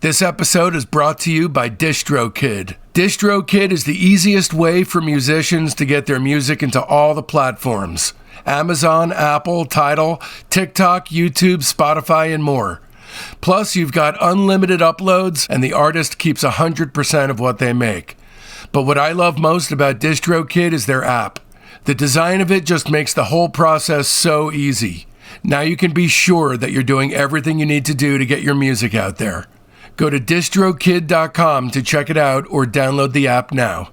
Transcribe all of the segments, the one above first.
This episode is brought to you by DistroKid. DistroKid is the easiest way for musicians to get their music into all the platforms. Amazon, Apple, Tidal, TikTok, YouTube, Spotify, and more. Plus, you've got unlimited uploads, and the artist keeps 100% of what they make. But what I love most about DistroKid is their app. The design of it just makes the whole process so easy. Now you can be sure that you're doing everything you need to do to get your music out there. Go to distrokid.com to check it out or download the app now.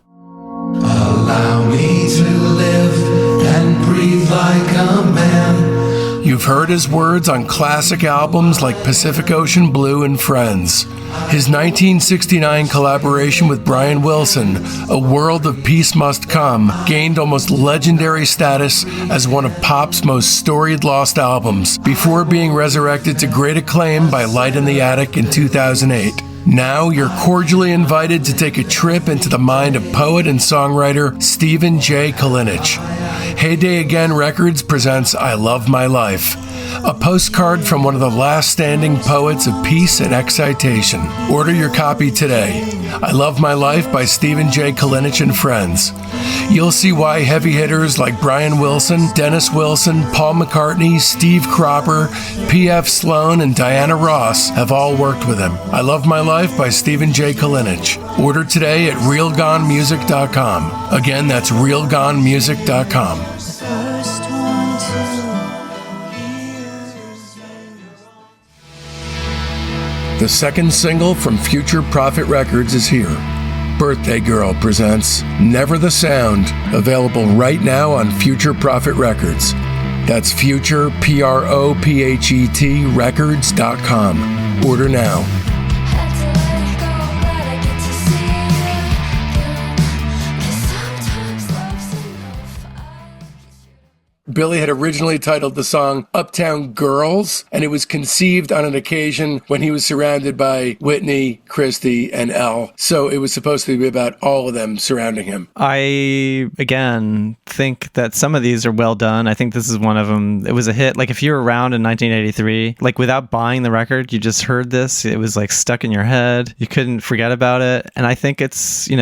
Allow me to live and breathe like a man. You've heard his words on classic albums like Pacific Ocean Blue and Friends. His 1969 collaboration with Brian Wilson, A World of Peace Must Come, gained almost legendary status as one of pop's most storied lost albums, before being resurrected to great acclaim by Light in the Attic in 2008. Now you're cordially invited to take a trip into the mind of poet and songwriter Stephen J. Kalinich. Heyday Again Records presents I Love My Life, a postcard from one of the last standing poets of peace and excitation. Order your copy today. I Love My Life by Stephen J. Kalinich and Friends. You'll see why heavy hitters like Brian Wilson, Dennis Wilson, Paul McCartney, Steve Cropper, P.F. Sloan, and Diana Ross have all worked with him. I Love My Life by Stephen J. Kalinich. Order today at realgonemusic.com. Again, that's realgonemusic.com. The second single from Future Prophet Records is here. Birthday Girl presents Never the Sound, available right now on Future Prophet Records. That's Future, Prophet, records.com. Order now. Billy had originally titled the song Uptown Girls, and it was conceived on an occasion when he was surrounded by Whitney, Christy, and Elle. So it was supposed to be about all of them surrounding him. I, again, think that some of these are well done. I think this is one of them. It was a hit. Like, if you were around in 1983, like, without buying the record, you just heard this. It was, like, stuck in your head. You couldn't forget about it. And I think it's, it's,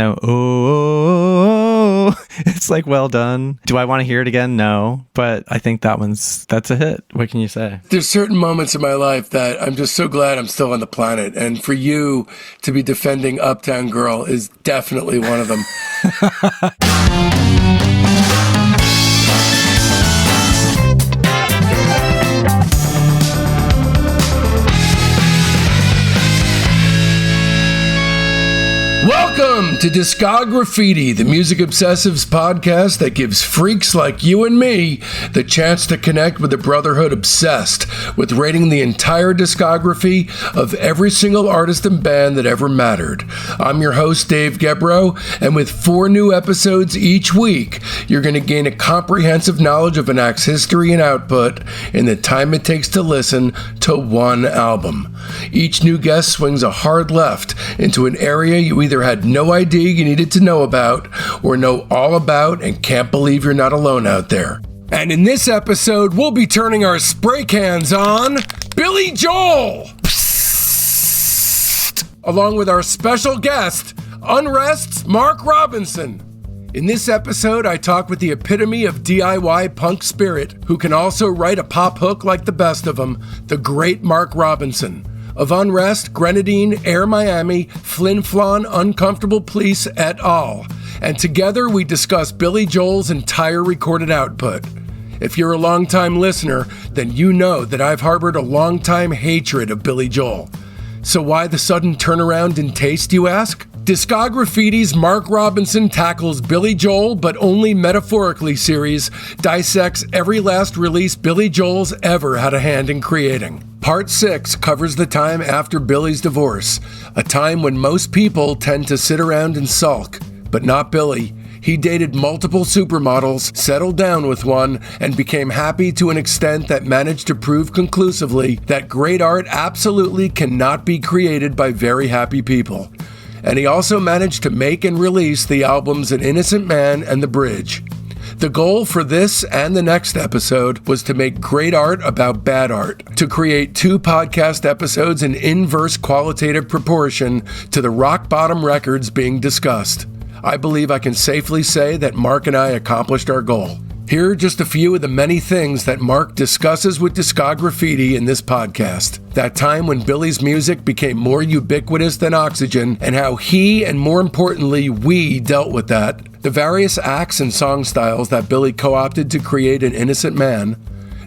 like, well done. Do I want to hear it again? No. But I think that's a hit. What can you say? There's certain moments in my life that I'm just so glad I'm still on the planet. And for you to be defending Uptown Girl is definitely one of them. Welcome to Discograffiti, the Music Obsessives podcast that gives freaks like you and me the chance to connect with the brotherhood obsessed with rating the entire discography of every single artist and band that ever mattered. I'm your host, Dave Gebroe, and with 4 new episodes each week, you're going to gain a comprehensive knowledge of an act's history and output in the time it takes to listen to one album. Each new guest swings a hard left into an area you either had no idea you needed to know about or know all about and can't believe you're not alone out there. And in this episode, we'll be turning our spray cans on Billy Joel, along with our special guest, UNREST'S Mark Robinson. In this episode, I talk with the epitome of DIY punk spirit, who can also write a pop hook like the best of them, the great Mark Robinson. Of Unrest, Grenadine, Air Miami, Flin Flon, Uncomfortable Police, et al. And together we discuss Billy Joel's entire recorded output. If you're a longtime listener, then you know that I've harbored a longtime hatred of Billy Joel. So why the sudden turnaround in taste, you ask? Discograffiti's Mark Robinson tackles Billy Joel, but only metaphorically series, dissects every last release Billy Joel's ever had a hand in creating. Part 6 covers the time after Billy's divorce, a time when most people tend to sit around and sulk, but not Billy. He dated multiple supermodels, settled down with one, and became happy to an extent that managed to prove conclusively that great art absolutely cannot be created by very happy people. And he also managed to make and release the albums An Innocent Man and The Bridge. The goal for this and the next episode was to make great art about bad art, to create 2 podcast episodes in inverse qualitative proportion to the rock bottom records being discussed. I believe I can safely say that Mark and I accomplished our goal. Here are just a few of the many things that Mark discusses with Discograffiti in this podcast. That time when Billy's music became more ubiquitous than oxygen, and how he, and more importantly, we dealt with that. The various acts and song styles that Billy co-opted to create An Innocent Man.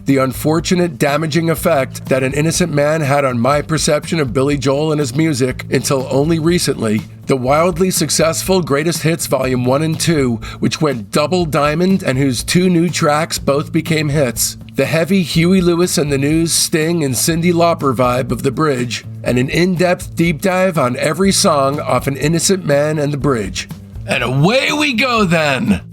The unfortunate damaging effect that An Innocent Man had on my perception of Billy Joel and his music until only recently. The wildly successful Greatest Hits Volume 1 and 2, which went double diamond and whose 2 new tracks both became hits. The heavy Huey Lewis and the News, Sting, and Cyndi Lauper vibe of The Bridge. And an in-depth deep dive on every song off An Innocent Man and The Bridge. And away we go then!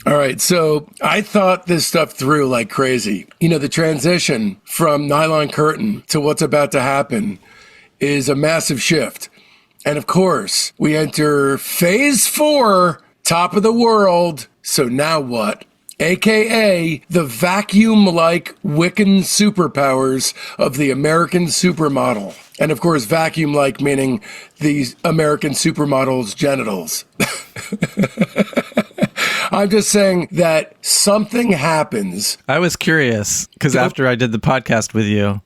All right, so I thought this stuff through like crazy. You know, the transition from Nylon Curtain to what's about to happen is a massive shift. And of course, we enter phase 4, top of the world. So now what? AKA the vacuum-like Wiccan superpowers of the American supermodel. And of course, vacuum-like meaning the American supermodel's genitals. I'm just saying that something happens. I was curious because after I did the podcast with you,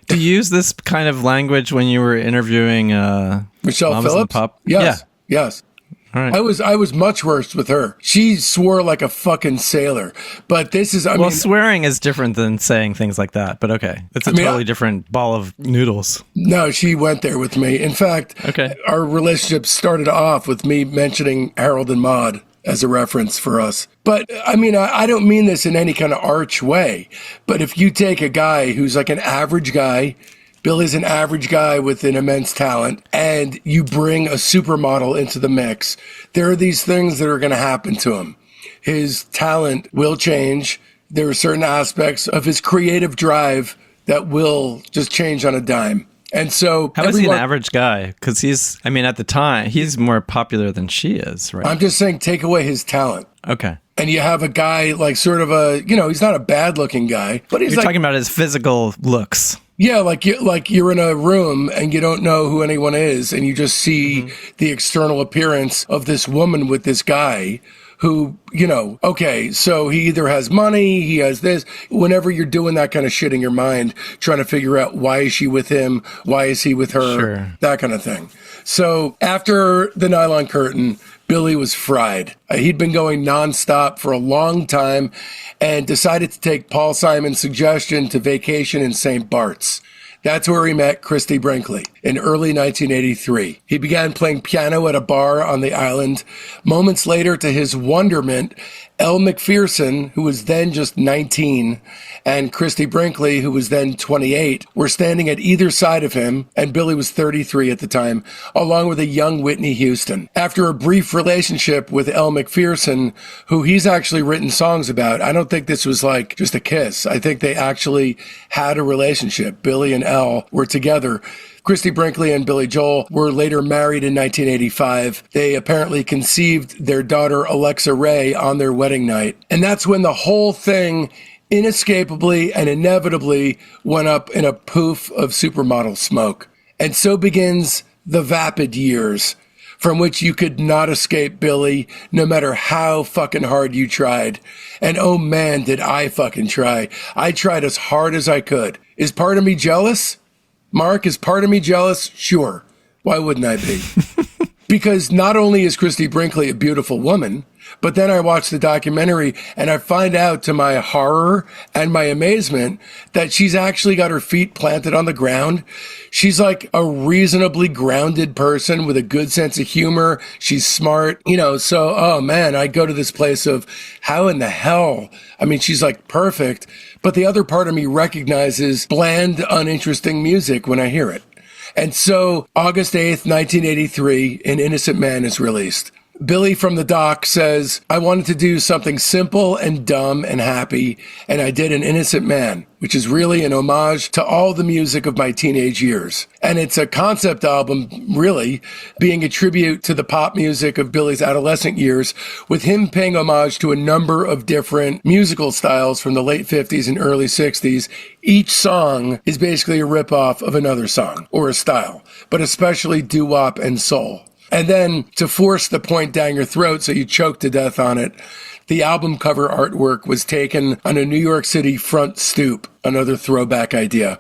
do you use this kind of language when you were interviewing Michelle Mamas Phillips? and Pop? Yes. Yeah. Yes. All right. I was much worse with her. She swore like a fucking sailor. But this is, I mean, swearing is different than saying things like that. But okay, it's a totally different ball of noodles. No, she went there with me. In fact, our relationship started off with me mentioning Harold and Maude as a reference for us. But I mean, I don't mean this in any kind of arch way. But if you take a guy who's like an average guy, Billy's an average guy with an immense talent, and you bring a supermodel into the mix, there are these things that are going to happen to him. His talent will change. There are certain aspects of his creative drive that will just change on a dime. And so how is he an average guy? Because he's, I mean, at the time, he's more popular than she is, right? I'm just saying, take away his talent. Okay. And you have a guy like sort of a, you know, he's not a bad looking guy, but he's You're talking about his physical looks. Yeah, like you're in a room and you don't know who anyone is, and you just see the external appearance of this woman with this guy who, you know, okay, so he either has money, he has this. Whenever you're doing that kind of shit in your mind, trying to figure out why is she with him, why is he with her, that kind of thing. So after the Nylon Curtain, Billy was fried. He'd been going nonstop for a long time and decided to take Paul Simon's suggestion to vacation in St. Bart's. That's where he met Christy Brinkley in early 1983. He began playing piano at a bar on the island. Moments later, to his wonderment, Elle Macpherson, who was then just 19, and Christy Brinkley, who was then 28, were standing at either side of him, and Billy was 33 at the time, along with a young Whitney Houston. After a brief relationship with Elle Macpherson, who he's actually written songs about, I don't think this was like just a kiss. I think they actually had a relationship. Billy and Elle were together. Christy Brinkley and Billy Joel were later married in 1985. They apparently conceived their daughter Alexa Ray on their wedding night. And that's when the whole thing inescapably and inevitably went up in a poof of supermodel smoke. And so begins the vapid years, from which you could not escape Billy, no matter how fucking hard you tried. And oh man, did I fucking try. I tried as hard as I could. Is part of me jealous? Mark, is part of me jealous? Sure. Why wouldn't I be? Because not only is Christy Brinkley a beautiful woman, but then I watch the documentary and I find out, to my horror and my amazement, that she's actually got her feet planted on the ground. She's like a reasonably grounded person with a good sense of humor. She's smart, you know, so, oh man, I go to this place of how in the hell? I mean, she's like perfect, but the other part of me recognizes bland, uninteresting music when I hear it. And so August 8th, 1983, An Innocent Man is released. Billy from the dock says, I wanted to do something simple and dumb and happy, and I did An Innocent Man, which is really an homage to all the music of my teenage years. And it's a concept album, really, being a tribute to the pop music of Billy's adolescent years, with him paying homage to a number of different musical styles from the late 50s and early 60s. Each song is basically a ripoff of another song or a style, but especially doo-wop and soul. And then to force the point down your throat so you choke to death on it, the album cover artwork was taken on a New York City front stoop, another throwback idea.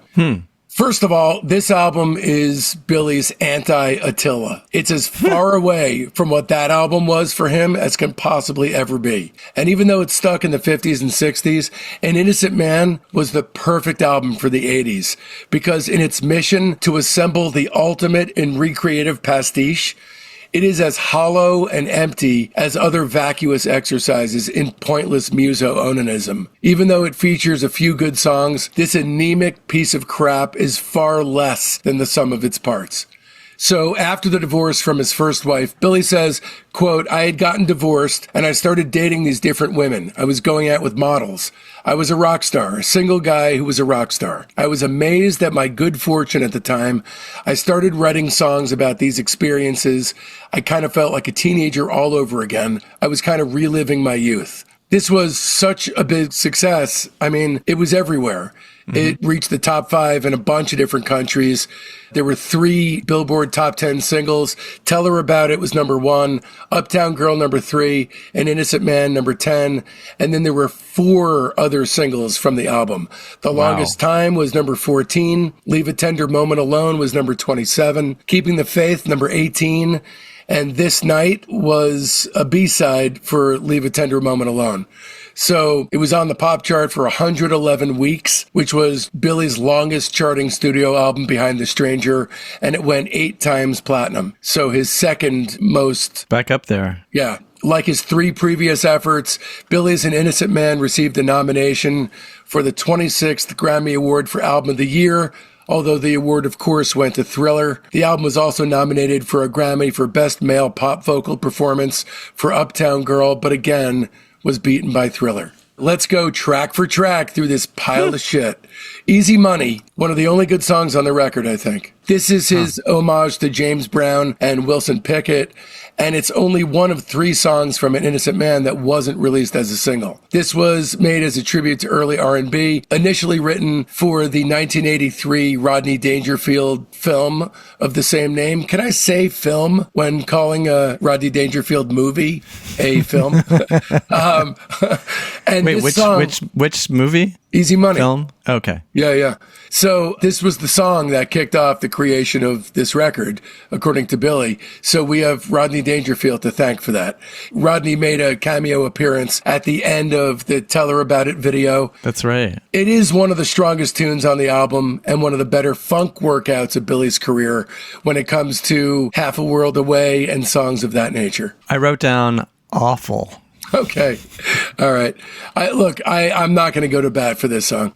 First of all, this album is Billy's anti-Attila. It's as far away from what that album was for him as can possibly ever be. And even though it's stuck in the 50s and 60s, An Innocent Man was the perfect album for the 80s because in its mission to assemble the ultimate and recreative pastiche, it is as hollow and empty as other vacuous exercises in pointless muso-onanism. Even though it features a few good songs, this anemic piece of crap is far less than the sum of its parts. So after the divorce from his first wife, Billy says, quote, I had gotten divorced and I started dating these different women. I was going out with models. I was a rock star, a single guy who was a rock star. I was amazed at my good fortune at the time. I started writing songs about these experiences. I kind of felt like a teenager all over again. I was kind of reliving my youth. This was such a big success. I mean, it was everywhere. It reached the top 5 in a bunch of different countries. There were 3 Billboard top 10 singles. Tell Her About It was number 1, Uptown Girl number 3, An Innocent Man number 10, and then there were 4 other singles from the album. The Longest Time was number 14, Leave a Tender Moment Alone was number 27, Keeping the Faith number 18, and This Night was a B-side for Leave a Tender Moment Alone. So it was on the pop chart for 111 weeks, which was Billy's longest charting studio album behind The Stranger, and it went 8 times platinum. So his second most... Back up there. Yeah. Like his 3 previous efforts, Billy's An Innocent Man received a nomination for the 26th Grammy Award for Album of the Year, although the award, of course, went to Thriller. The album was also nominated for a Grammy for Best Male Pop Vocal Performance for Uptown Girl, but again, was beaten by Thriller. Let's go track for track through this pile of shit. Easy Money, one of the only good songs on the record, I think. This is his homage to James Brown and Wilson Pickett, and it's only one of 3 songs from An Innocent Man that wasn't released as a single. This was made as a tribute to early R&B, initially written for the 1983 Rodney Dangerfield film of the same name. Can I say film when calling a Rodney Dangerfield movie a film? And wait, which movie? Easy Money. Film? Okay. Yeah. So this was the song that kicked off the creation of this record, according to Billy. So we have Rodney Dangerfield to thank for that. Rodney made a cameo appearance at the end of the Tell Her About It video. That's right. It is one of the strongest tunes on the album and one of the better funk workouts of Billy's career when it comes to Half a World Away and songs of that nature. I wrote down awful. Okay. All right. I'm not going to go to bat for this song.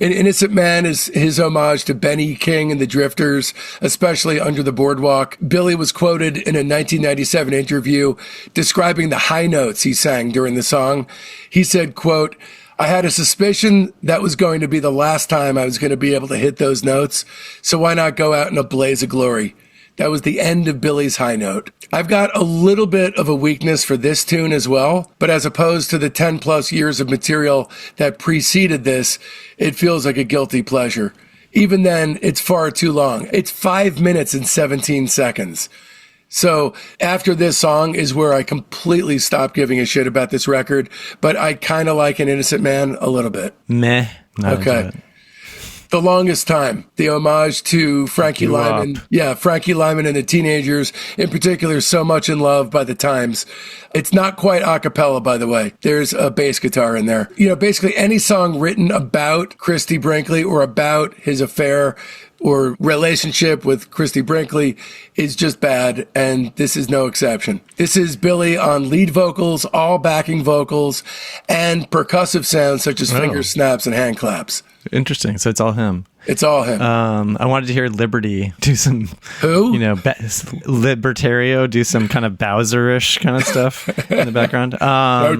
An Innocent Man is his homage to Benny King and the Drifters, especially Under the Boardwalk. Billy was quoted in a 1997 interview describing the high notes he sang during the song. He said, quote, I had a suspicion that was going to be the last time I was going to be able to hit those notes, so why not go out in a blaze of glory? That was the end of Billy's high note. I've got a little bit of a weakness for this tune as well, but as opposed to the 10 plus years of material that preceded this, it feels like a guilty pleasure. Even then, it's far too long. It's 5 minutes and 17 seconds. So after this song is where I completely stopped giving a shit about this record, but I kind of like An Innocent Man a little bit. Meh. Okay. The Longest Time, the homage to Frankie Lyman. Yeah, Frankie Lyman and the Teenagers, in particular, So Much in Love by the Times. It's not quite a cappella, by the way. There's a bass guitar in there. You know, basically any song written about Christie Brinkley or about his affair or relationship with Christie Brinkley is just bad, and this is no exception. This is Billy on lead vocals, all backing vocals, and percussive sounds such as finger snaps and hand claps. Interesting. So it's all him. It's all him. I wanted to hear Liberty do some, Who? Libertario do some kind of Bowser-ish kind of stuff in the background. I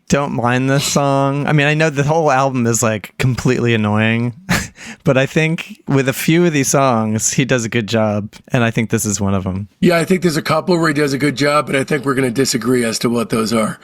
don't mind this song. I mean, I know the whole album is like completely annoying, but I think with a few of these songs, he does a good job, and I think this is one of them. Yeah, I think there's a couple where he does a good job, but I think we're going to disagree as to what those are,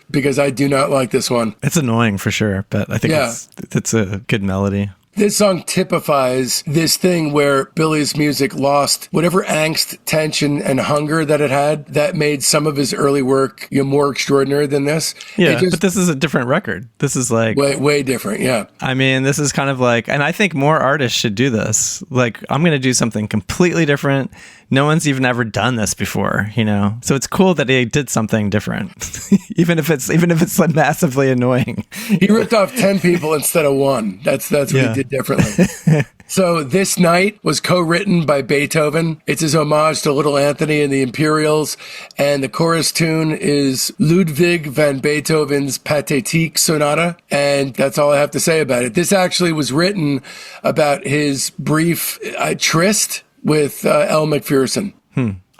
because I do not like this one. It's annoying for sure, but I think it's a good melody. This song typifies this thing where Billy's music lost whatever angst, tension, and hunger that it had that made some of his early work more extraordinary than this. Yeah, but this is a different record. This is like... Way different, yeah. I mean, this is kind of like... And I think more artists should do this. Like, I'm going to do something completely different. No one's even ever done this before, you know? So it's cool that he did something different, even if it's like massively annoying. He ripped off 10 people instead of one. That's what he did differently. So This Night was co-written by Beethoven. It's his homage to Little Anthony and the Imperials. And the chorus tune is Ludwig van Beethoven's Pathetique Sonata. And that's all I have to say about it. This actually was written about his brief tryst with Elle Macpherson.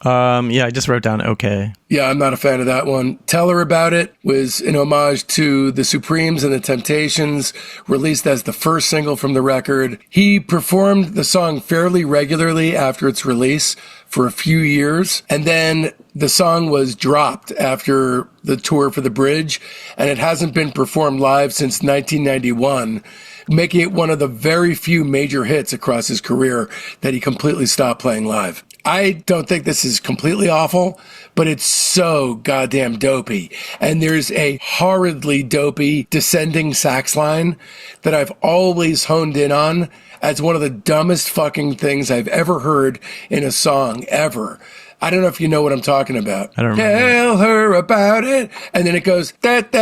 I just wrote down okay. Yeah, I'm not a fan of that one. Tell Her About It was an homage to the Supremes and the Temptations, released as the first single from the record. He performed the song fairly regularly after its release for a few years, and then the song was dropped after the tour for The Bridge, and it hasn't been performed live since 1991, making it one of the very few major hits across his career that he completely stopped playing live. I don't think this is completely awful, but it's so goddamn dopey. And there's a horridly dopey descending sax line that I've always honed in on as one of the dumbest fucking things I've ever heard in a song ever. I don't know if you know what I'm talking about. I don't remember. Tell her about it. And then it goes, that.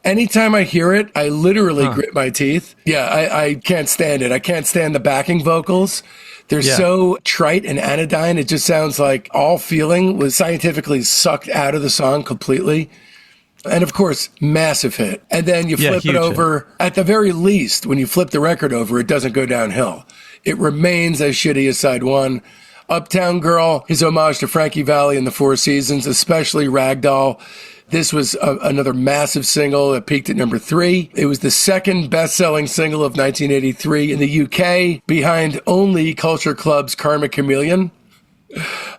Anytime I hear it, I literally grit my teeth. Yeah, I can't stand it. I can't stand the backing vocals. They're so trite and anodyne. It just sounds like all feeling was scientifically sucked out of the song completely. And of course, massive hit. And then you flip it over. Hit. At the very least, when you flip the record over, it doesn't go downhill. It remains as shitty as side one. Uptown Girl, his homage to Frankie Valli and the Four Seasons, especially Ragdoll. This was another massive single that peaked at number 3. It was the second best-selling single of 1983 in the UK, behind only Culture Club's Karma Chameleon.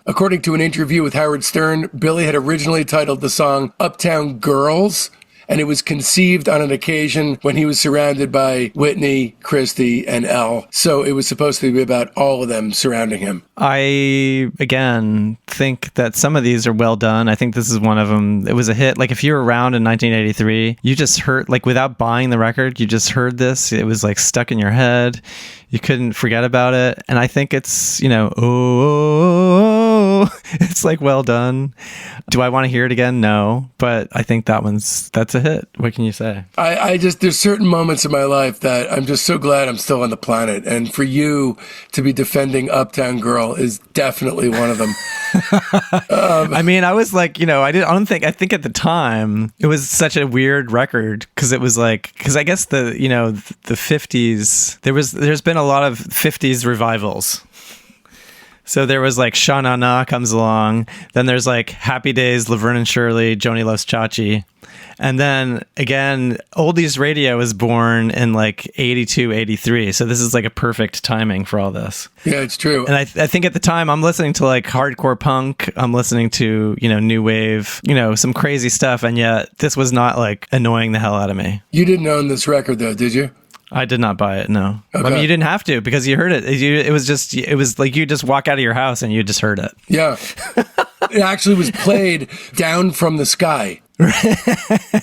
According to an interview with Howard Stern, Billy had originally titled the song Uptown Girls, and it was conceived on an occasion when he was surrounded by Whitney, Christie, and Elle. So it was supposed to be about all of them surrounding him. I, again, think that some of these are well done. I think this is one of them. It was a hit. Like, if you were around in 1983, you just heard, like, without buying the record, you just heard this. It was, like, stuck in your head. You couldn't forget about it. And I think it's, it's like well done. Do I want to hear it again? No. But I think that's a hit. What can you say? There's certain moments in my life that I'm just so glad I'm still on the planet. And for you to be defending Uptown Girl is definitely one of them. I mean, I was like, I think at the time it was such a weird record because it was like, because I guess the 50s, there's been a lot of 50s revivals. So there was like Sha Na Na comes along. Then there's like Happy Days, Laverne and Shirley, Joni Loves Chachi. And then again, Oldies Radio was born in like 82, 83. So this is like a perfect timing for all this. Yeah, it's true. And I think at the time I'm listening to like hardcore punk. I'm listening to, new wave, some crazy stuff. And yet this was not like annoying the hell out of me. You didn't own this record though, did you? I did not buy it, no. Okay. I mean, you didn't have to because you heard it. It was like you just walk out of your house and you just heard it. Yeah. It actually was played down from the sky.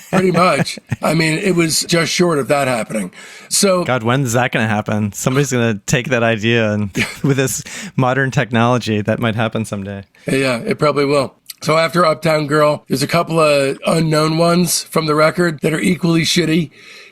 Pretty much. I mean, it was just short of that happening. So, God, when's that going to happen? Somebody's going to take that idea and with this modern technology, that might happen someday. Yeah, it probably will. So after Uptown Girl, there's a couple of unknown ones from the record that are equally shitty.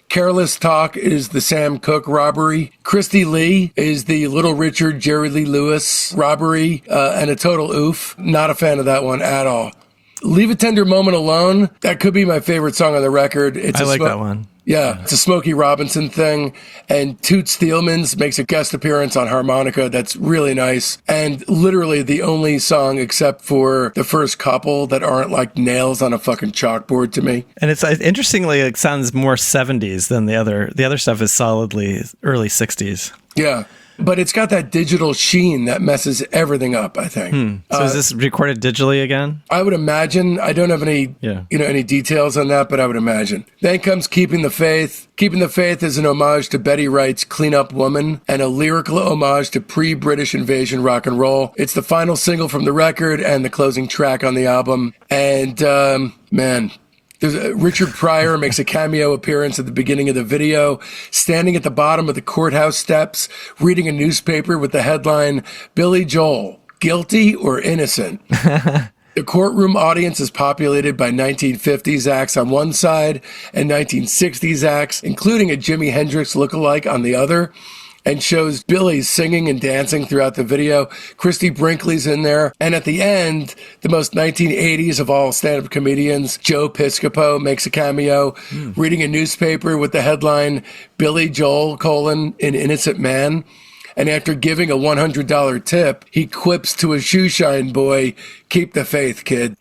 Careless Talk is the Sam Cooke robbery. Christy Lee is the Little Richard, Jerry Lee Lewis robbery, and a total oof. Not a fan of that one at all. Leave a Tender Moment Alone. That could be my favorite song on the record. I like that one. Yeah, it's a Smokey Robinson thing. And Toots Thielmans makes a guest appearance on harmonica. That's really nice. And literally the only song except for the first couple that aren't like nails on a fucking chalkboard to me. And it's interestingly, it sounds more 70s than the other. The other stuff is solidly early 60s. Yeah. But it's got that digital sheen that messes everything up, I think. So is this recorded digitally again? I would imagine. I don't have any, any details on that, but I would imagine. Then comes Keeping the Faith. Keeping the Faith is an homage to Betty Wright's Clean Up Woman and a lyrical homage to pre-British invasion rock and roll. It's the final single from the record and the closing track on the album. And, man... Richard Pryor makes a cameo appearance at the beginning of the video, standing at the bottom of the courthouse steps, reading a newspaper with the headline, Billy Joel, guilty or innocent? The courtroom audience is populated by 1950s acts on one side and 1960s acts, including a Jimi Hendrix lookalike on the other, and shows Billy singing and dancing throughout the video. Christy Brinkley's in there. And at the end, the most 1980s of all stand-up comedians, Joe Piscopo makes a cameo, reading a newspaper with the headline, Billy Joel, an innocent man. And after giving a $100 tip, he quips to a shoeshine boy, keep the faith, kid.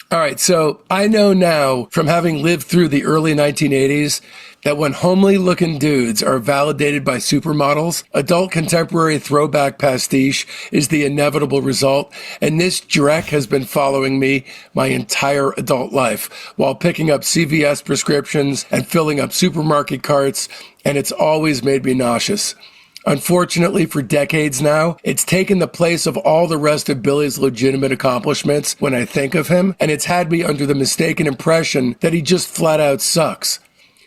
All right, so I know now from having lived through the early 1980s that when homely-looking dudes are validated by supermodels, adult contemporary throwback pastiche is the inevitable result, and this dreck has been following me my entire adult life while picking up CVS prescriptions and filling up supermarket carts, and it's always made me nauseous. Unfortunately, for decades now, it's taken the place of all the rest of Billy's legitimate accomplishments when I think of him, and it's had me under the mistaken impression that he just flat out sucks.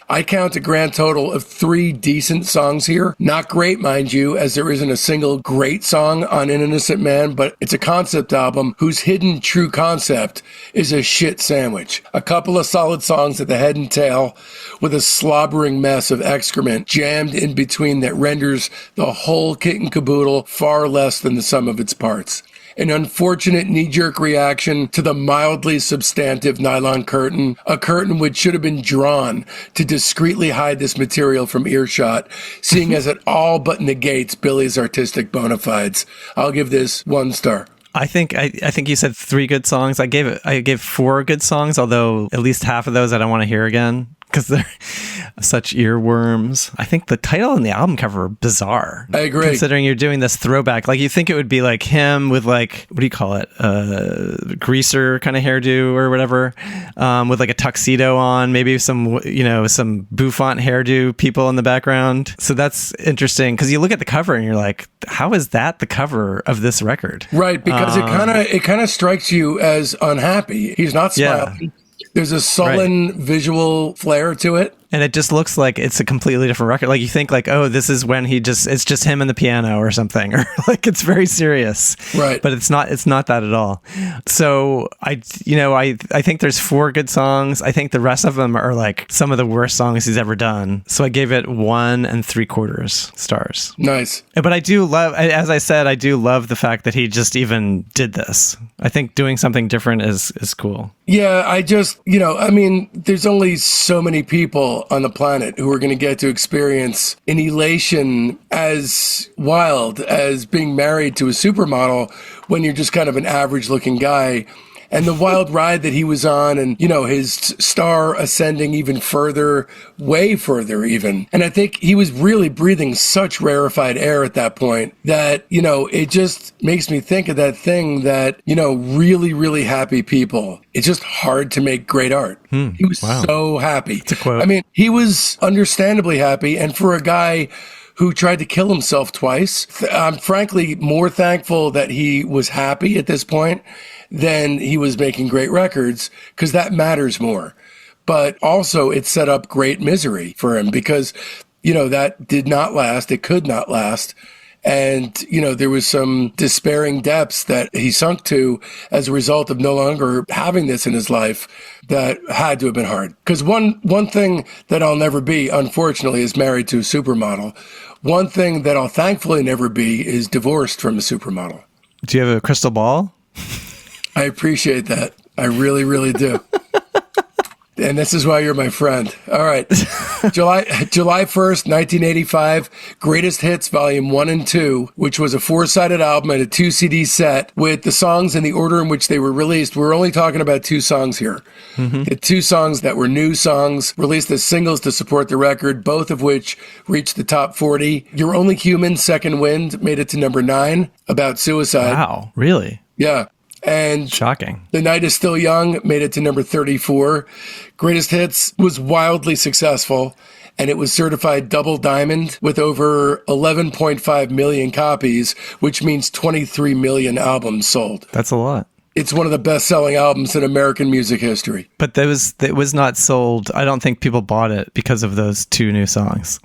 I count a grand total of 3 decent songs here. Not great, mind you, as there isn't a single great song on An Innocent Man, but it's a concept album whose hidden true concept is a shit sandwich. A couple of solid songs at the head and tail with a slobbering mess of excrement jammed in between that renders the whole kit and caboodle far less than the sum of its parts. An unfortunate knee-jerk reaction to the mildly substantive nylon curtain, a curtain which should have been drawn to discreetly hide this material from earshot, seeing as it all but negates Billy's artistic bona fides. I'll give this 1 star. I think you said 3 good songs. I gave 4 good songs, although at least half of those I don't want to hear again because they're such earworms. I think the title and the album cover are bizarre. I agree. Considering you're doing this throwback, like you think it would be like him with like, what do you call it? Greaser kind of hairdo or whatever, with like a tuxedo on, maybe some bouffant hairdo people in the background. So that's interesting because you look at the cover and you're like, how is that the cover of this record? Right, because it kind of strikes you as unhappy. He's not smiling. Yeah. There's a sullen visual flair to it. And it just looks like it's a completely different record. Like you think like, oh, this is when it's just him and the piano or something, or like it's very serious. Right. But it's not that at all. So I think there's 4 good songs. I think the rest of them are like some of the worst songs he's ever done. So I gave it 1 3/4 stars. Nice. But I do love, as I said, I do love the fact that he just even did this. I think doing something different is cool. Yeah, I just, there's only so many people on the planet who are going to get to experience an elation as wild as being married to a supermodel when you're just kind of an average looking guy. And the wild ride that he was on and, his star ascending even further, way further even. And I think he was really breathing such rarefied air at that point that, it just makes me think of that thing that, really, really happy people. It's just hard to make great art. He was so happy. It's a quote. I mean, he was understandably happy. And for a guy who tried to kill himself twice, I'm frankly more thankful that he was happy at this point than he was making great records, because that matters more. But also it set up great misery for him because, that did not last. It could not last. And, there was some despairing depths that he sunk to as a result of no longer having this in his life that had to have been hard. Because one thing that I'll never be, unfortunately, is married to a supermodel. One thing that I'll thankfully never be is divorced from a supermodel. Do you have a crystal ball? I appreciate that. I really, really do. And this is why you're my friend. All right. July 1st, 1985, Greatest Hits Volume 1 and 2, which was a 4-sided album and a 2-CD set with the songs in the order in which they were released. We're only talking about 2 songs here. The 2 songs that were new songs, released as singles to support the record, both of which reached the top 40. You're Only Human, Second Wind, made it to number 9, about suicide. Wow, really? Yeah. And shocking. The Night Is Still Young made it to number 34. Greatest Hits was wildly successful, and it was certified double diamond with over 11.5 million copies, which means 23 million albums sold. That's a lot. It's one of the best-selling albums in American music history. But it was not sold. I don't think people bought it because of those 2 new songs.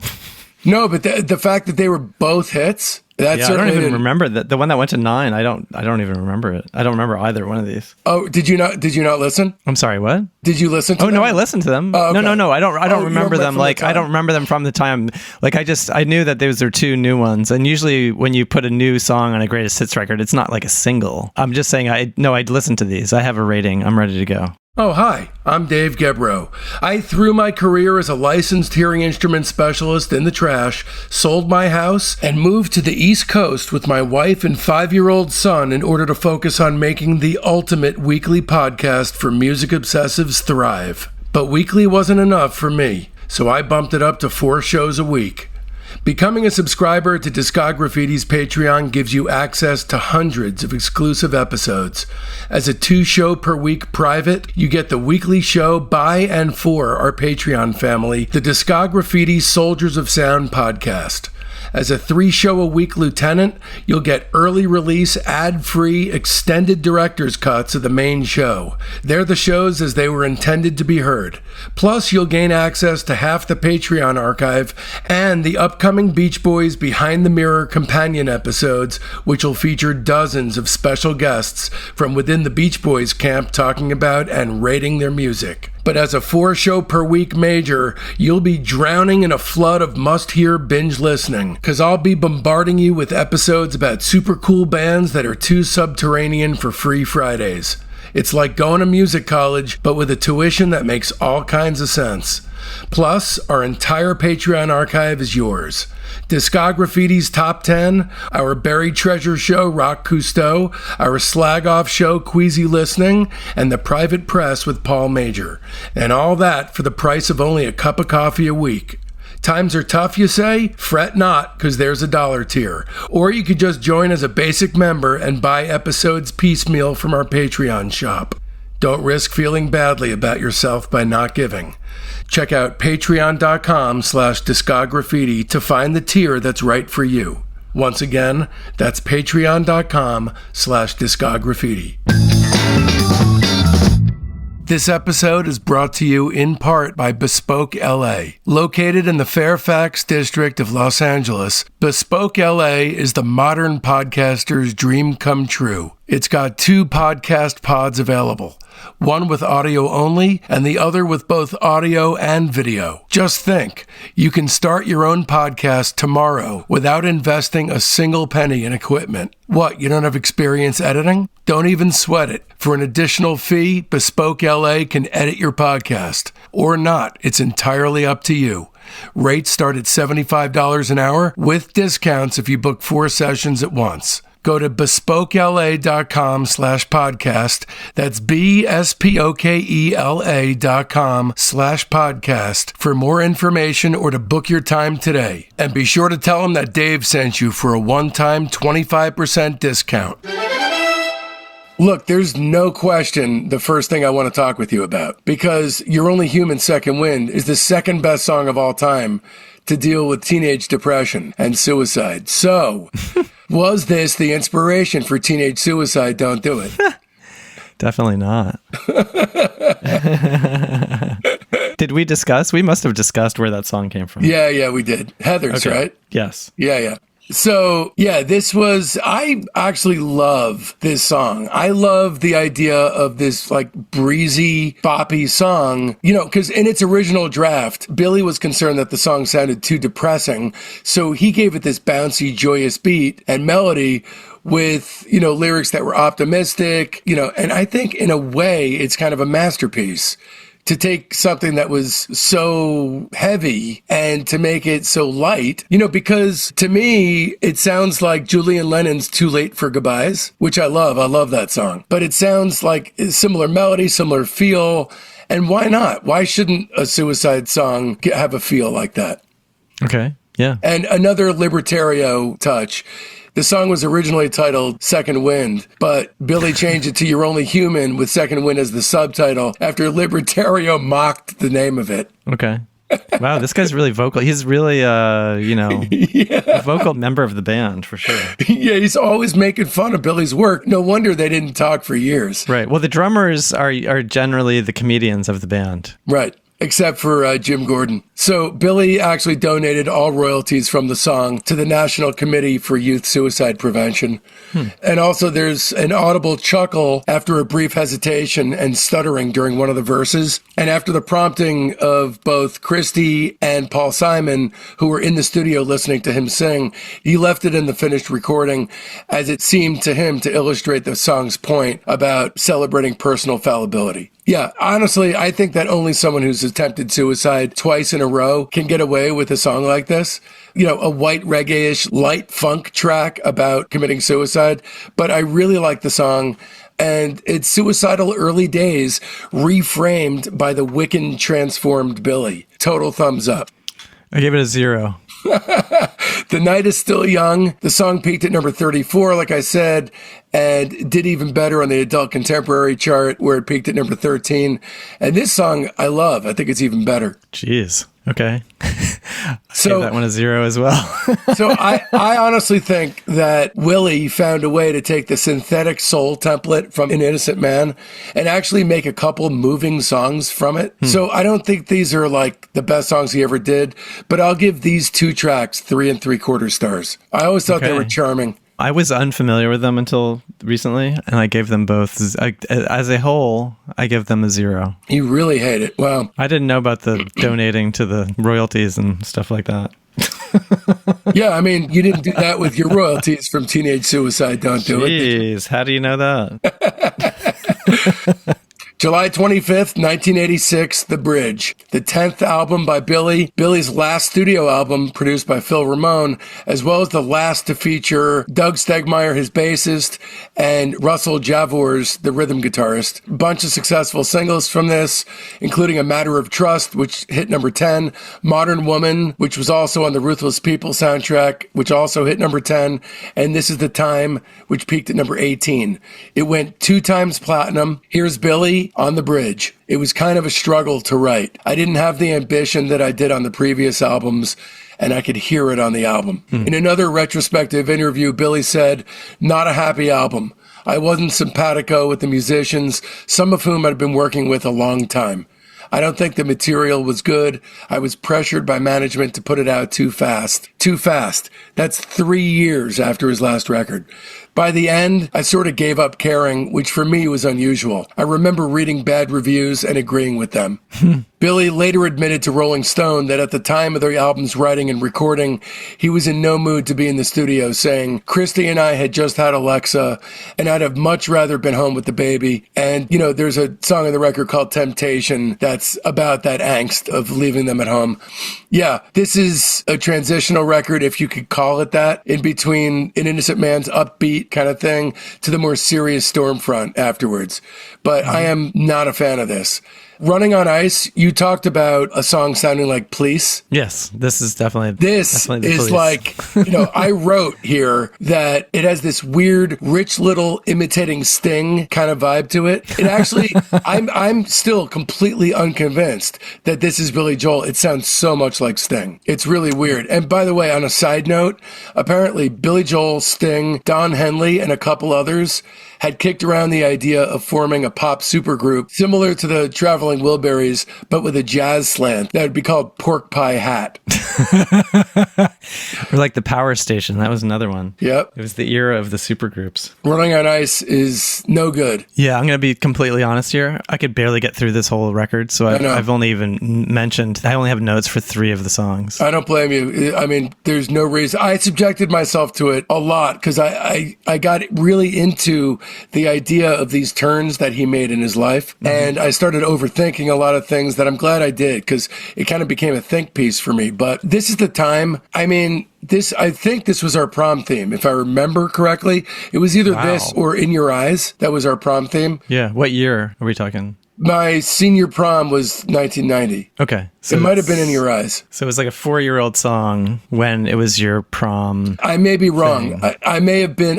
No, but the fact that they were both hits... I don't even remember that. The one that went to 9. I don't even remember it. I don't remember either one of these. Oh, did you not listen? I'm sorry, what? Did you listen to them? No, I listened to them. Oh, okay. No. I don't remember them. Like, I don't remember them from the time. Like, I knew that those are 2 new ones. And usually when you put a new song on a greatest hits record, it's not like a single. I'm just saying, I'd listened to these. I have a rating. I'm ready to go. Oh, hi, I'm Dave Gebroe. I threw my career as a licensed hearing instrument specialist in the trash, sold my house, and moved to the East Coast with my wife and 5-year-old son in order to focus on making the ultimate weekly podcast for music obsessives thrive. But weekly wasn't enough for me, so I bumped it up to 4 shows a week. Becoming a subscriber to Discograffiti's Patreon gives you access to hundreds of exclusive episodes. As a 2-show per week private, you get the weekly show by and for our Patreon family, the Discograffiti Soldiers of Sound podcast. As a 3-show-a-week lieutenant, you'll get early release, ad-free, extended director's cuts of the main show. They're the shows as they were intended to be heard. Plus, you'll gain access to half the Patreon archive and the upcoming Beach Boys Behind the Mirror companion episodes, which will feature dozens of special guests from within the Beach Boys camp talking about and rating their music. But as a 4-show-per-week major, you'll be drowning in a flood of must-hear binge listening, because I'll be bombarding you with episodes about super cool bands that are too subterranean for free Fridays. It's like going to music college, but with a tuition that makes all kinds of sense. Plus, our entire Patreon archive is yours. Discograffiti's Top 10, our Buried Treasure show, Rock Cousteau, our Slag Off show, Queasy Listening, and the Private Press with Paul Major. And all that for the price of only a cup of coffee a week. Times are tough, you say? Fret not, because there's a $1 tier. Or you could just join as a basic member and buy episodes piecemeal from our Patreon shop. Don't risk feeling badly about yourself by not giving. Check out patreon.com/discograffiti to find the tier that's right for you. Once again, that's patreon.com/discograffiti. This episode is brought to you in part by Bespoke LA. Located in the Fairfax district of Los Angeles, Bespoke LA is the modern podcaster's dream come true. It's got 2 podcast pods available, one with audio only and the other with both audio and video. Just think, you can start your own podcast tomorrow without investing a single penny in equipment. What, you don't have experience editing? Don't even sweat it. For an additional fee, Bespoke LA can edit your podcast. Or not, it's entirely up to you. Rates start at $75 an hour with discounts if you book 4 sessions at once. Go to bespokela.com/podcast. That's BSPOKELA.com/podcast for more information or to book your time today. And be sure to tell them that Dave sent you for a one-time 25% discount. Look, there's no question the first thing I want to talk with you about, because You're Only Human, Second Wind is the second best song of all time to deal with teenage depression and suicide. So, was this the inspiration for Teenage Suicide Don't Do It? Definitely not. Did we discuss? We must have discussed where that song came from. Yeah, we did. Heather's, okay. Right? Yes. Yeah. So, I actually love this song. I love the idea of this like breezy, boppy song, because in its original draft, Billy was concerned that the song sounded too depressing. So he gave it this bouncy, joyous beat and melody with, lyrics that were optimistic, and I think in a way it's kind of a masterpiece. to take something that was so heavy and to make it so light, because to me, it sounds like Julian Lennon's Too Late for Goodbyes, which I love. I love that song. But it sounds like a similar melody, similar feel. And why not? Why shouldn't a Suicide song have a feel like that? Okay. Yeah. And another Libertario touch. The song was originally titled Second Wind, but Billy changed it to You're Only Human with Second Wind as the subtitle after Libertario mocked the name of it. Okay. Wow, this guy's really vocal. He's really, a vocal member of the band for sure. Yeah, he's always making fun of Billy's work. No wonder they didn't talk for years. Right. Well, the drummers are generally the comedians of the band. Right. Except for Jim Gordon. So Billy actually donated all royalties from the song to the National Committee for Youth Suicide Prevention. And also there's an audible chuckle after a brief hesitation and stuttering during one of the verses. And after the prompting of both Christy and Paul Simon, who were in the studio listening to him sing, he left it in the finished recording as it seemed to him to illustrate the song's point about celebrating personal fallibility. Yeah, honestly, I think that only someone who's attempted suicide twice in a row can get away with a song like this. A white reggae-ish light funk track about committing suicide. But I really like the song. And it's suicidal early days reframed by the Wiccan transformed Billy. Total thumbs up. I gave it a 0. The Night is Still Young. The song peaked at number 34, like I said, and did even better on the adult contemporary chart where it peaked at number 13. And this song I love. I think it's even better. Jeez. Okay. So gave that one a 0 as well. So I honestly think that Willie found a way to take the synthetic soul template from An Innocent Man and actually make a couple moving songs from it. So I don't think these are like the best songs he ever did, but I'll give these 2 tracks 3 3/4 stars. I always thought they were charming. I was unfamiliar with them until recently, and I gave them both, as a whole, I give them a 0. You really hate it. Wow. I didn't know about the donating to the royalties and stuff like that. Yeah, I mean, you didn't do that with your royalties from Teenage Suicide. Don't do it. Jeez, how do you know that? July 25th, 1986, The Bridge, the 10th album by Billy, Billy's last studio album produced by Phil Ramone, as well as the last to feature Doug Stegmeyer, his bassist, and Russell Javors, the rhythm guitarist. Bunch of successful singles from this, including A Matter of Trust, which hit number 10, Modern Woman, which was also on the Ruthless People soundtrack, which also hit number 10, and This Is the Time, which peaked at number 18. It went 2 times platinum. Here's Billy on The Bridge. It was kind of a struggle to write. I didn't have the ambition that I did on the previous albums, and I could hear it on the album. In another retrospective interview, Billy said, "Not a happy album. I wasn't simpatico with the musicians, some of whom I'd been working with a long time. I don't think the material was good. I was pressured by management to put it out too fast. Too fast. That's 3 years after his last record. By the end, I sort of gave up caring, which for me was unusual. I remember reading bad reviews and agreeing with them." Billy later admitted to Rolling Stone that at the time of the album's writing and recording, he was in no mood to be in the studio, saying, "Christy and I had just had Alexa, and I'd have much rather been home with the baby." And, there's a song on the record called Temptation that's about that angst of leaving them at home. Yeah, this is a transitional record, if you could call it that, in between An Innocent Man's upbeat kind of thing to the more serious Stormfront afterwards. But I am not a fan of this. Running on Ice, you talked about a song sounding like Police. Yes, this is definitely This definitely is Police. like, I wrote here that it has this weird, Rich Little imitating Sting kind of vibe to it. It actually, I'm still completely unconvinced that this is Billy Joel. It sounds so much like Sting. It's really weird. And by the way, on a side note, apparently Billy Joel, Sting, Don Henley, and a couple others had kicked around the idea of forming a pop supergroup similar to the Traveling Wilburys, but with a jazz slant that would be called Pork Pie Hat. Or like the Power Station. That was another one. Yep. It was the era of the supergroups. Running on Ice is no good. Yeah, I'm going to be completely honest here. I could barely get through this whole record, so I've only even mentioned, I only have notes for 3 of the songs. I don't blame you. I mean, there's no reason. I subjected myself to it a lot because I got really into the idea of these turns that he made in his life, and I started overthinking overthinking a lot of things that I'm glad I did, because it kind of became a think piece for me. But this is the time. I mean, I think this was our prom theme, if I remember correctly. It was either this or In Your Eyes. That was our prom theme. Yeah. What year are we talking? My senior prom was 1990. Okay. So it might have been In Your Eyes. So it was like a 4-year-old song when it was your prom. I may be wrong. I may have been.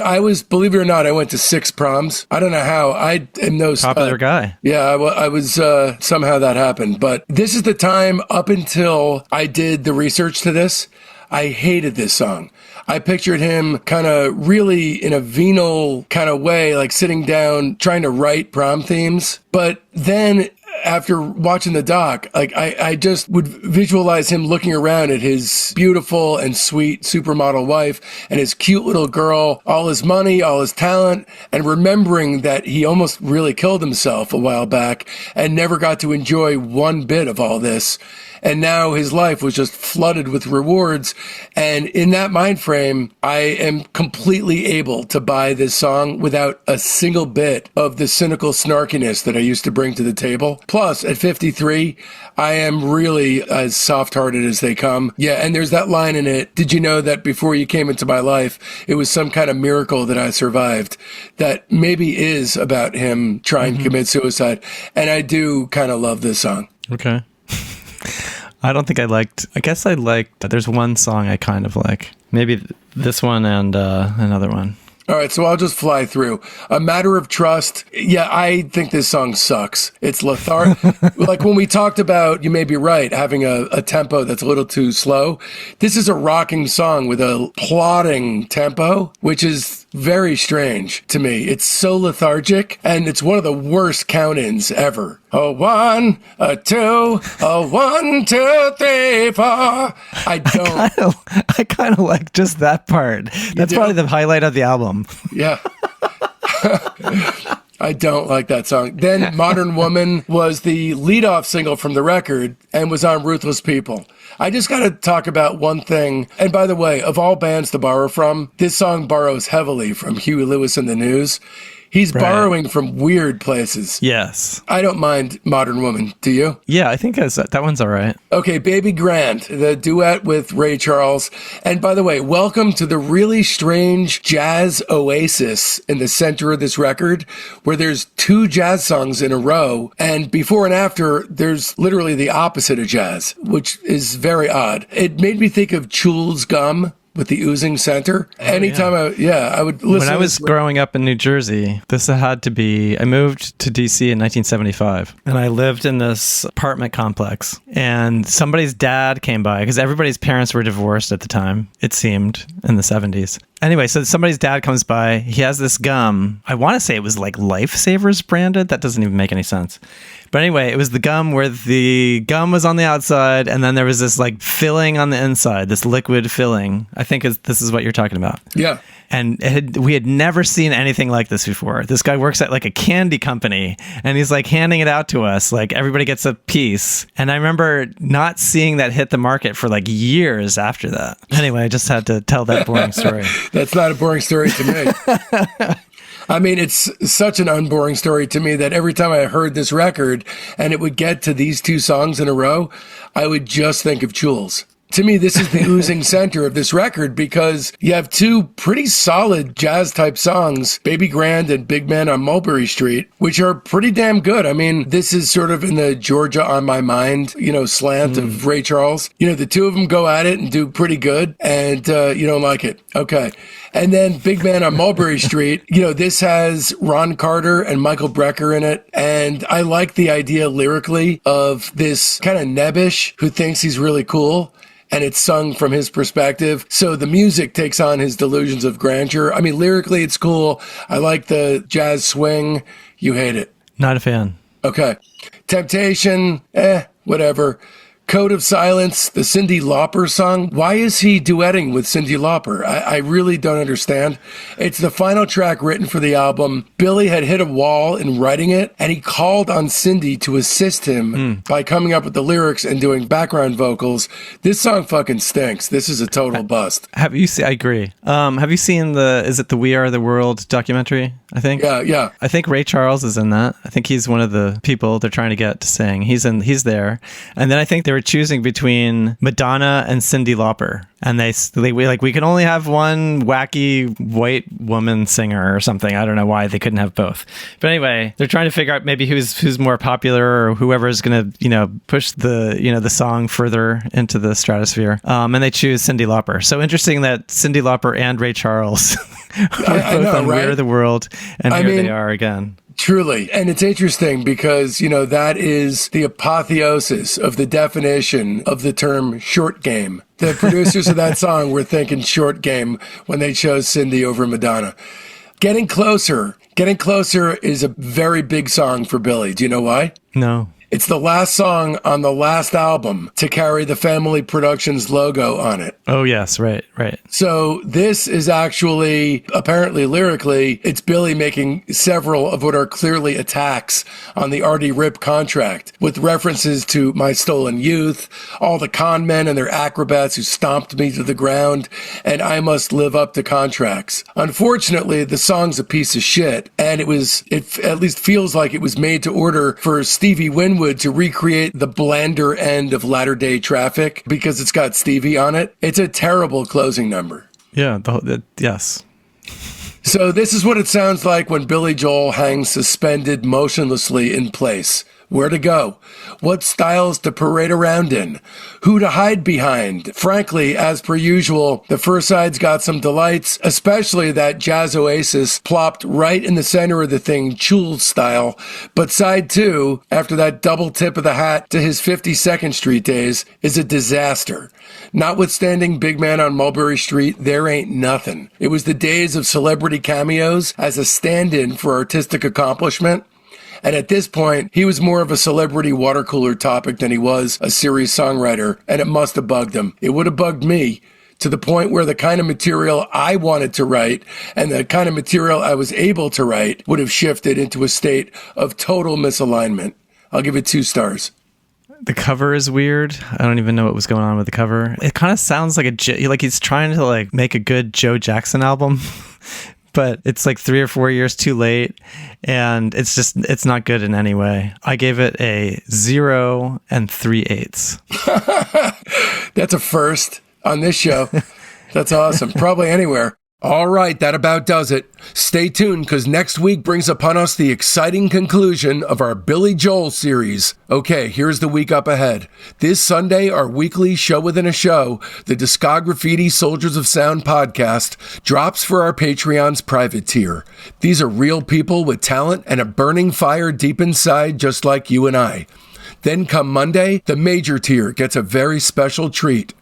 Believe it or not, I went to 6 proms. I don't know how. I am no popular guy. Yeah, I was somehow that happened. But this is the time up until I did the research to this. I hated this song. I pictured him kind of really in a venal kind of way, like sitting down, trying to write prom themes. But then after watching the doc, like I just would visualize him looking around at his beautiful and sweet supermodel wife and his cute little girl, all his money, all his talent, and remembering that he almost really killed himself a while back and never got to enjoy one bit of all this. And now his life was just flooded with rewards. And in that mind frame, I am completely able to buy this song without a single bit of the cynical snarkiness that I used to bring to the table. Plus, at 53, I am really as soft-hearted as they come. Yeah, and there's that line in it. Did you know that before you came into my life, it was some kind of miracle that I survived? That maybe is about him trying to commit suicide. And I do kind of love this song. Okay. I guess I liked, there's one song I kind of like. Maybe this one and another one. All right, so I'll just fly through. A Matter of Trust. Yeah, I think this song sucks. It's lethargic. Like when we talked about, you may be right, having a tempo that's a little too slow. This is a rocking song with a plodding tempo, which is very strange to me. It's so lethargic, and it's one of the worst count-ins ever. A 1, a 2, a 1, 2, 3, 4. I kind of like just that part. That's probably the highlight of the album. Yeah. I don't like that song. Then Modern Woman was the leadoff single from the record and was on Ruthless People. I just got to talk about one thing. And by the way, of all bands to borrow from, this song borrows heavily from Huey Lewis and the News. He's borrowing from weird places. Yes. I don't mind Modern Woman. Do you? Yeah, I think that one's all right. Okay, Baby Grand, the duet with Ray Charles. And by the way, welcome to the really strange jazz oasis in the center of this record, where there's 2 jazz songs in a row. And before and after, there's literally the opposite of jazz, which is very odd. It made me think of Chewel's Gum with the oozing center. Anytime I would listen. When I was growing up in New Jersey, this had to be, I moved to DC in 1975 and I lived in this apartment complex and somebody's dad came by because everybody's parents were divorced at the time, it seemed, in the 70s. Anyway, so somebody's dad comes by. He has this gum. I want to say it was like Lifesavers branded. That doesn't even make any sense. But anyway, it was the gum where the gum was on the outside and then there was this like filling on the inside, this liquid filling. I think this is what you're talking about. Yeah. And we had never seen anything like this before. This guy works at like a candy company and he's like handing it out to us. Like everybody gets a piece. And I remember not seeing that hit the market for like years after that. Anyway, I just had to tell that boring story. That's not a boring story to me. I mean, it's such an unboring story to me that every time I heard this record and it would get to these 2 songs in a row, I would just think of Chewel's. To me, this is the oozing center of this record because you have 2 pretty solid jazz type songs, Baby Grand and Big Man on Mulberry Street, which are pretty damn good. I mean, this is sort of in the Georgia on My Mind, slant of Ray Charles. The 2 of them go at it and do pretty good and you don't like it. Okay. And then Big Man on Mulberry Street, this has Ron Carter and Michael Brecker in it. And I like the idea lyrically of this kind of nebbish who thinks he's really cool. And it's sung from his perspective. So the music takes on his delusions of grandeur. I mean, lyrically, it's cool. I like the jazz swing. You hate it. Not a fan. Okay. Temptation, whatever. Code of Silence, the Cyndi Lauper song. Why is he duetting with Cyndi Lauper? I really don't understand. It's the final track written for the album. Billy had hit a wall in writing it, and he called on Cyndi to assist him by coming up with the lyrics and doing background vocals. This song fucking stinks. This is a total bust. I agree. Have you seen is it the We Are the World documentary, I think? Yeah. I think Ray Charles is in that. I think he's one of the people they're trying to get to sing. He's there. And then I think they were choosing between Madonna and Cyndi Lauper. And we can only have one wacky white woman singer or something. I don't know why they couldn't have both. But anyway, they're trying to figure out maybe who's more popular or whoever is going to, push the song further into the stratosphere. And they choose Cyndi Lauper. So interesting that Cyndi Lauper and Ray Charles are both on right? We Are the World, and they are again. Truly. And it's interesting because, that is the apotheosis of the definition of the term short game. The producers of that song were thinking short game when they chose Cyndi over Madonna. Getting Closer is a very big song for Billy. Do you know why? No. It's the last song on the last album to carry the Family Productions logo on it. Oh, yes. Right. So this is actually, apparently lyrically, it's Billy making several of what are clearly attacks on the Artie Rip contract, with references to My Stolen Youth, all the con men and their acrobats who stomped me to the ground, and I must live up to contracts. Unfortunately, the song's a piece of shit, and it at least feels like it was made to order for Stevie Winwood to recreate the blander end of Latter Day Traffic because it's got Stevie on it. It's a terrible closing number. Yeah, yes. So this is what it sounds like when Billy Joel hangs suspended motionlessly in place. Where to go? What styles to parade around in? Who to hide behind? Frankly, as per usual, the first side's got some delights, especially that jazz oasis plopped right in the center of the thing, Chul style. But side 2, after that double tip of the hat to his 52nd Street days, is a disaster. Notwithstanding Big Man on Mulberry Street, there ain't nothing. It was the days of celebrity cameos as a stand-in for artistic accomplishment. And at this point, he was more of a celebrity water cooler topic than he was a serious songwriter, and it must have bugged him. It would have bugged me to the point where the kind of material I wanted to write and the kind of material I was able to write would have shifted into a state of total misalignment. I'll give it 2 stars. The cover is weird. I don't even know what was going on with the cover. It kind of sounds like he's trying to make a good Joe Jackson album. But it's 3 or 4 years too late, and it's not good in any way. I gave it a 0 3/8. That's a first on this show. That's awesome. Probably anywhere. All right, that about does it. Stay tuned, because next week brings upon us the exciting conclusion of our Billy Joel series. Okay, here's the week up ahead. This Sunday, our weekly show within a show, the Discograffiti Soldiers of Sound podcast, drops for our Patreon's private tier. These are real people with talent and a burning fire deep inside, just like you and I. Then come Monday, the major tier gets a very special treat.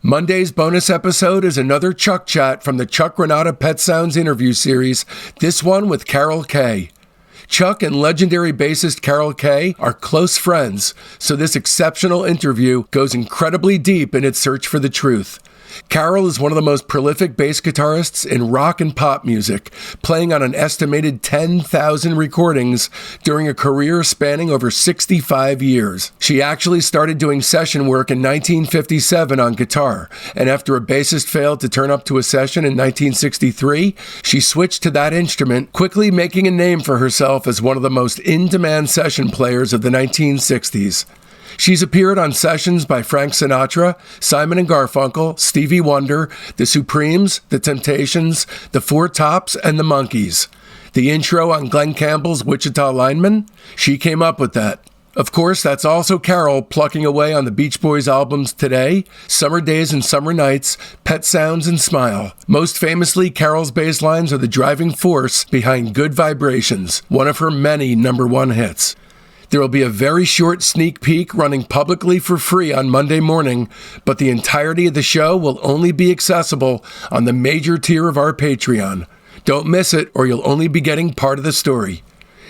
Monday's bonus episode is another Chuck chat from the Chuck Renata Pet Sounds interview series, this one with Carol Kay. Chuck and legendary bassist Carol Kay are close friends, so this exceptional interview goes incredibly deep in its search for the truth. Carol is one of the most prolific bass guitarists in rock and pop music, playing on an estimated 10,000 recordings during a career spanning over 65 years. She actually started doing session work in 1957 on guitar, and after a bassist failed to turn up to a session in 1963, she switched to that instrument, quickly making a name for herself as one of the most in-demand session players of the 1960s. She's appeared on sessions by Frank Sinatra, Simon and Garfunkel, Stevie Wonder, The Supremes, The Temptations, The Four Tops, and The Monkees. The intro on Glenn Campbell's Wichita Lineman? She came up with that. Of course, that's also Carol plucking away on the Beach Boys albums Today, Summer Days and Summer Nights, Pet Sounds, and Smile. Most famously, Carol's bass lines are the driving force behind Good Vibrations, one of her many #1 hits. There will be a very short sneak peek running publicly for free on Monday morning, but the entirety of the show will only be accessible on the major tier of our Patreon. Don't miss it, or you'll only be getting part of the story.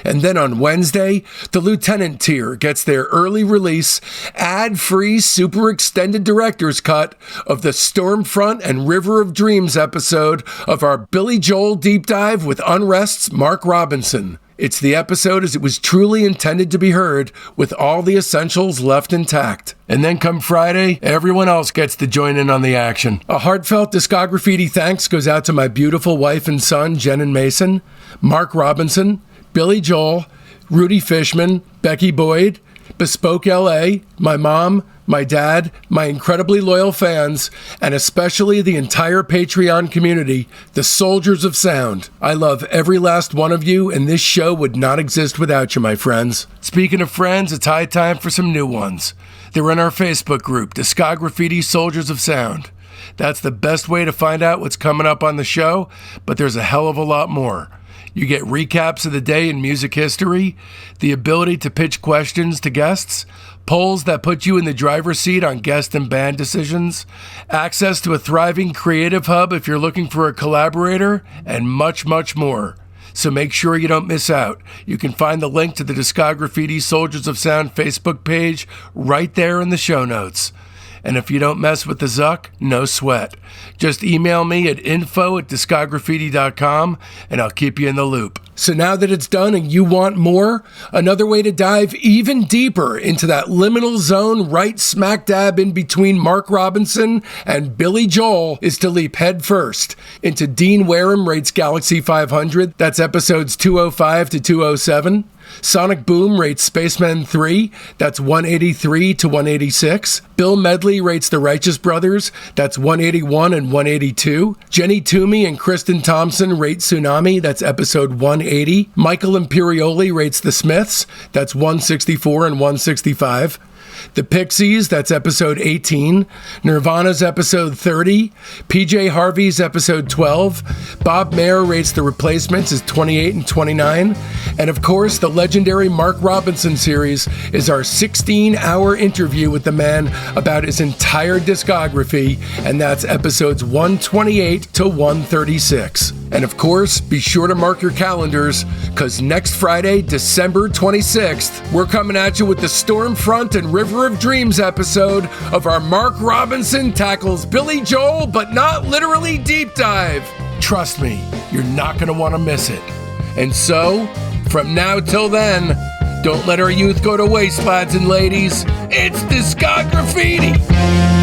And then on Wednesday, the Lieutenant tier gets their early release, ad-free, super extended director's cut of the Stormfront and River of Dreams episode of our Billy Joel deep dive with UNREST'S Mark Robinson. It's the episode as it was truly intended to be heard, with all the essentials left intact. And then come Friday, everyone else gets to join in on the action. A heartfelt Discograffiti thanks goes out to my beautiful wife and son, Jen and Mason, Mark Robinson, Billy Joel, Rudy Fishman, Becky Boyd, Bespoke LA, my mom, my dad, my incredibly loyal fans, and especially the entire Patreon community, the Soldiers of Sound. I love every last one of you, and this show would not exist without you, my friends. Speaking of friends, it's high time for some new ones. They're in our Facebook group, Discograffiti Soldiers of Sound. That's the best way to find out what's coming up on the show, but there's a hell of a lot more. You get recaps of the day in music history, the ability to pitch questions to guests, polls that put you in the driver's seat on guest and band decisions, access to a thriving creative hub if you're looking for a collaborator, and much, much more. So make sure you don't miss out. You can find the link to the Discograffiti Soldiers of Sound Facebook page right there in the show notes. And if you don't mess with the Zuck, no sweat. Just email me at info@discograffiti.com and I'll keep you in the loop. So now that it's done and you want more, another way to dive even deeper into that liminal zone right smack dab in between Mark Robinson and Billy Joel is to leap head first into Dean Wareham Rates Galaxy 500. That's episodes 205 to 207. Sonic Boom rates Spacemen 3, that's 183 to 186. Bill Medley rates The Righteous Brothers, that's 181 and 182. Jenny Toomey and Kristen Thompson rate Tsunami, that's episode 180. Michael Imperioli rates The Smiths, that's 164 and 165. The Pixies, that's episode 18. Nirvana's episode 30. PJ Harvey's episode 12. Bob Mayer rates The Replacements as 28 and 29. And of course, the legendary Mark Robinson series is our 16-hour interview with the man about his entire discography, and that's episodes 128 to 136. And of course, be sure to mark your calendars, because next Friday, December 26th, we're coming at you with the Stormfront and River of Dreams episode of our Mark Robinson tackles Billy Joel, but not literally deep dive. Trust me, you're not going to want to miss it. And so, from now till then, don't let our youth go to waste, lads and ladies. It's Discograffiti!